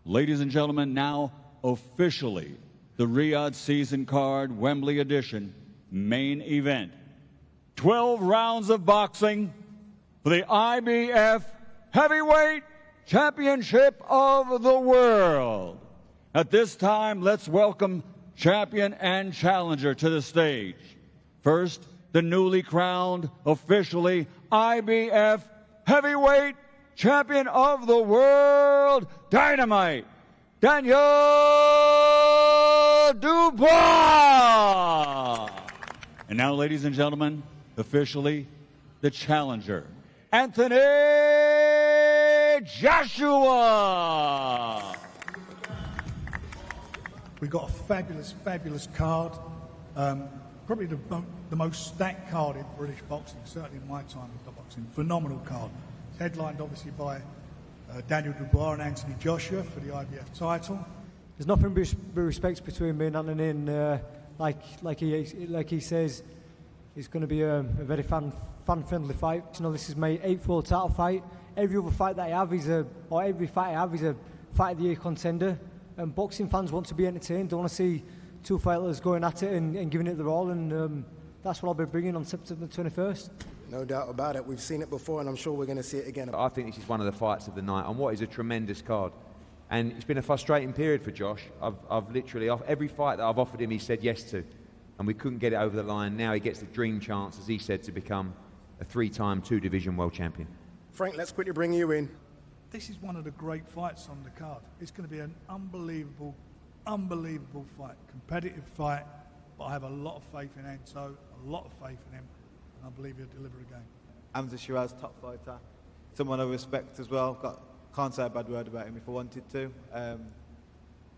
Ladies and gentlemen, now officially the Riyadh Season Card Wembley Edition main event. 12 rounds of boxing for the IBF Heavyweight Championship of the World. At this time, let's welcome champion and challenger to the stage. First, the newly crowned, officially IBF Heavyweight Champion of the World, Dynamite, Daniel Dubois. And now, ladies and gentlemen, officially the challenger, Anthony Joshua. We got a fabulous, fabulous card. Probably the most stacked card in British boxing, certainly in my time in boxing. Phenomenal card. Headlined obviously by Daniel Dubois and Anthony Joshua for the IBF title. There's nothing but respect between me and Anthony, and like he says, it's going to be a very fan-friendly fight. You know, this is my 8th world title fight. Every other fight that I have is every fight I have is a fight of the year contender. And boxing fans want to be entertained. They want to see two fighters going at it and giving it their all, and that's what I'll be bringing on September 21st. No doubt about it. We've seen it before, and I'm sure we're going to see it again. I think this is one of the fights of the night on what is a tremendous card. And it's been a frustrating period for Josh. I've literally, every fight that I've offered him, he said yes to. And we couldn't get it over the line. Now he gets the dream chance, as he said, to become a 3-time 2-division world champion. Frank, let's quickly bring you in. This is one of the great fights on the card. It's going to be an unbelievable, unbelievable fight. Competitive fight, but I have a lot of faith in Anto, a lot of faith in him, and I believe he'll deliver again. Hamza Shiraz, top fighter. Someone I respect as well. Can't say a bad word about him if I wanted to.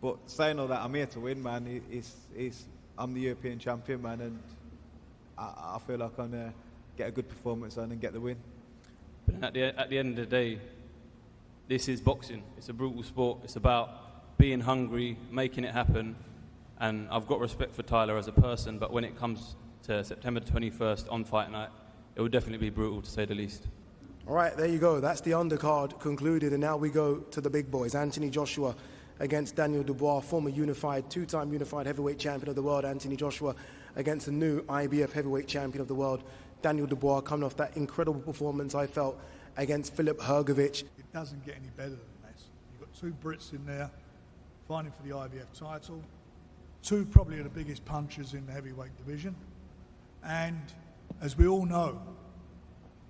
But saying all that, I'm here to win, man. I'm the European champion, man, and I feel like I'm going to get a good performance on and get the win. But at the end of the day, this is boxing. It's a brutal sport. It's about being hungry, making it happen. And I've got respect for Tyler as a person, but when it comes to September 21st on fight night, it will definitely be brutal, to say the least. All right, there you go. That's the undercard concluded, and now we go to the big boys. Anthony Joshua against Daniel Dubois, former unified, 2-time unified heavyweight champion of the world. Anthony Joshua against the new IBF heavyweight champion of the world, Daniel Dubois, coming off that incredible performance I felt against Filip Hrgović. It doesn't get any better than this. You've got two Brits in there fighting for the IBF title, two probably of the biggest punchers in the heavyweight division. And as we all know,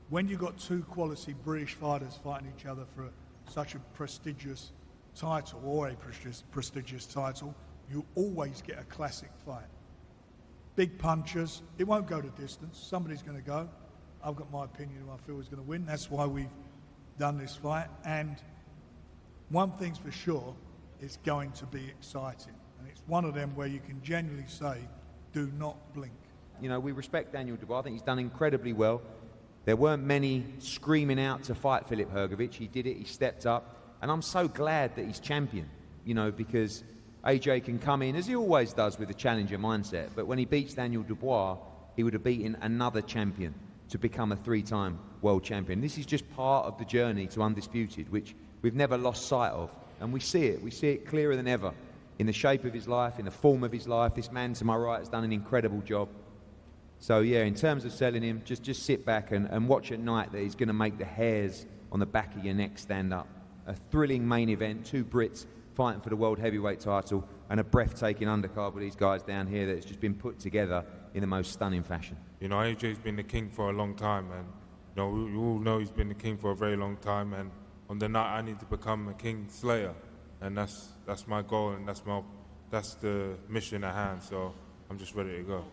when you've got two quality British fighters fighting each other for such a prestigious title, or a prestigious title, you always get a classic fight. Big punchers, it won't go to distance, somebody's going to go. I've got my opinion who I feel is going to win. That's why we've done this fight. And one thing's for sure, it's going to be exciting. And it's one of them where you can genuinely say, do not blink. You know, we respect Daniel Dubois. I think he's done incredibly well. There weren't many screaming out to fight Filip Hrgović. He did it, he stepped up. And I'm so glad that he's champion, you know, because AJ can come in, as he always does, with a challenger mindset. But when he beats Daniel Dubois, he would have beaten another champion to become a 3-time world champion. This is just part of the journey to Undisputed, which we've never lost sight of. And we see it clearer than ever in the shape of his life, in the form of his life. This man to my right has done an incredible job. So yeah, in terms of selling him, just sit back and watch at night that he's going to make the hairs on the back of your neck stand up. A thrilling main event, two Brits fighting for the world heavyweight title, and a breathtaking undercard with these guys down here that's just been put together in the most stunning fashion. You know, AJ's been the king for a long time, and you know, we all know he's been the king for a very long time, and on the night I need to become a king slayer, and that's my goal, and that's the mission at hand, so I'm just ready to go.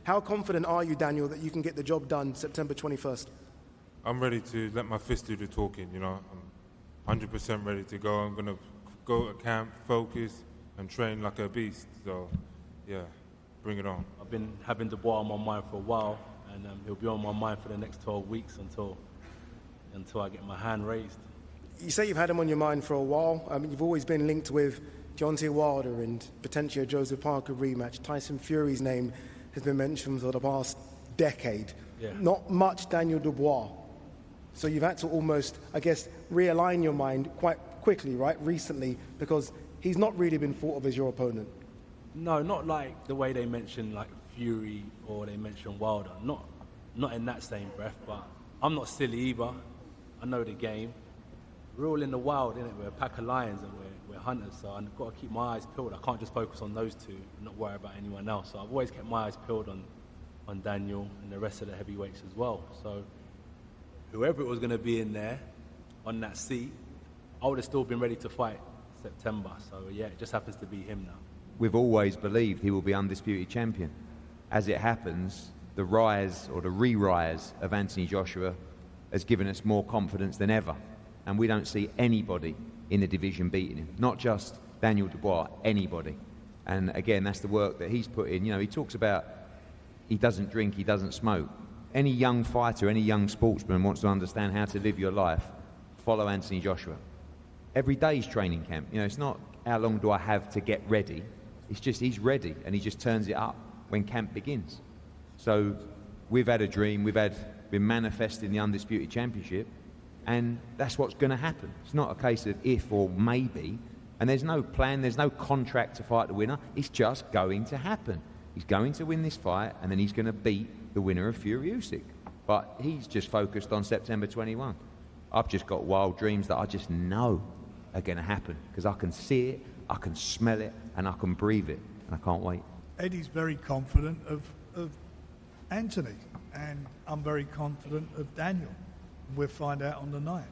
How confident are you, Daniel, that you can get the job done September 21st? I'm ready to let my fist do the talking, you know. I'm 100% ready to go. I'm going to go to camp, focus, and train like a beast. So, yeah, bring it on. I've been having Dubois on my mind for a while, and he'll be on my mind for the next 12 weeks until I get my hand raised. You say you've had him on your mind for a while. I mean, you've always been linked with Deontay Wilder and potentially a Joseph Parker rematch. Tyson Fury's name has been mentioned for the past decade. Yeah. Not much Daniel Dubois. So you've had to almost, I guess, realign your mind quite quickly, right, recently, because he's not really been thought of as your opponent. No, not like the way they mention like Fury or they mention Wilder. Not in that same breath, but I'm not silly either. I know the game. We're all in the wild, innit? We're a pack of lions and we're hunters, so I've got to keep my eyes peeled. I can't just focus on those two and not worry about anyone else. So I've always kept my eyes peeled on Daniel and the rest of the heavyweights as well. So whoever it was going to be in there on that seat, I would have still been ready to fight September. So yeah, it just happens to be him now. We've always believed he will be undisputed champion. As it happens, the rise or the re-rise of Anthony Joshua has given us more confidence than ever. And we don't see anybody in the division beating him. Not just Daniel Dubois, anybody. And again, that's the work that he's put in. You know, he talks about he doesn't drink, he doesn't smoke. Any young fighter, any young sportsman wants to understand how to live your life, follow Anthony Joshua. Every day's training camp. You know, it's not how long do I have to get ready. It's just he's ready and he just turns it up when camp begins. So we've had a dream, been manifesting the Undisputed Championship, and that's what's going to happen. It's not a case of if or maybe, and there's no plan, there's no contract to fight the winner. It's just going to happen. He's going to win this fight, and then he's going to beat the winner of Fury Usyk. But he's just focused on September 21. I've just got wild dreams that I just know are going to happen because I can see it, I can smell it, and I can breathe it, and I can't wait. Eddie's very confident of Anthony, and I'm very confident of Daniel. We'll find out on the night.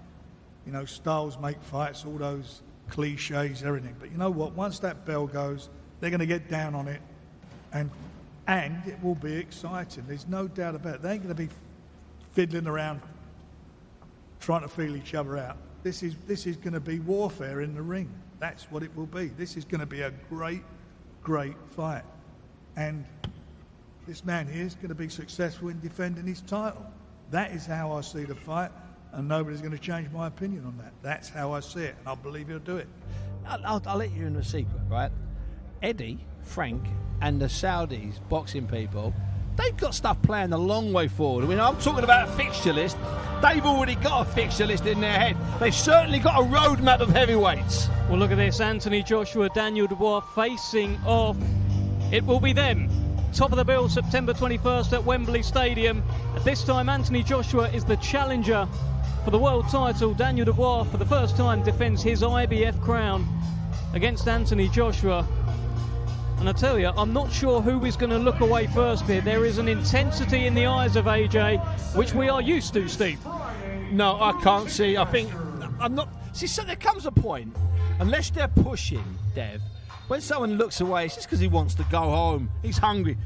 You know, styles make fights, all those cliches, everything. But you know what? Once that bell goes, they're going to get down on it, and it will be exciting. There's no doubt about it. They ain't going to be fiddling around trying to feel each other out. This is going to be warfare in the ring. That's what it will be. This is going to be a great, great fight. And this man here is going to be successful in defending his title. That is how I see the fight, and nobody's going to change my opinion on that. That's how I see it, and I believe he'll do it. I'll let you in a secret, right? Eddie, Frank, and the Saudis boxing people, they've got stuff planned a long way forward. I mean, I'm talking about a fixture list. They've already got a fixture list in their head. They've certainly got a roadmap of heavyweights. Well, look at this. Anthony Joshua, Daniel Dubois facing off. It will be them. Top of the bill, September 21st at Wembley Stadium. At this time, Anthony Joshua is the challenger for the world title. Daniel Dubois, for the first time, defends his IBF crown against Anthony Joshua. And I tell you, I'm not sure who is going to look away first here. There is an intensity in the eyes of AJ, which we are used to, Steve. No, I can't see. I think I'm not. See, so there comes a point, unless they're pushing, Dev, when someone looks away, it's just because he wants to go home. He's hungry.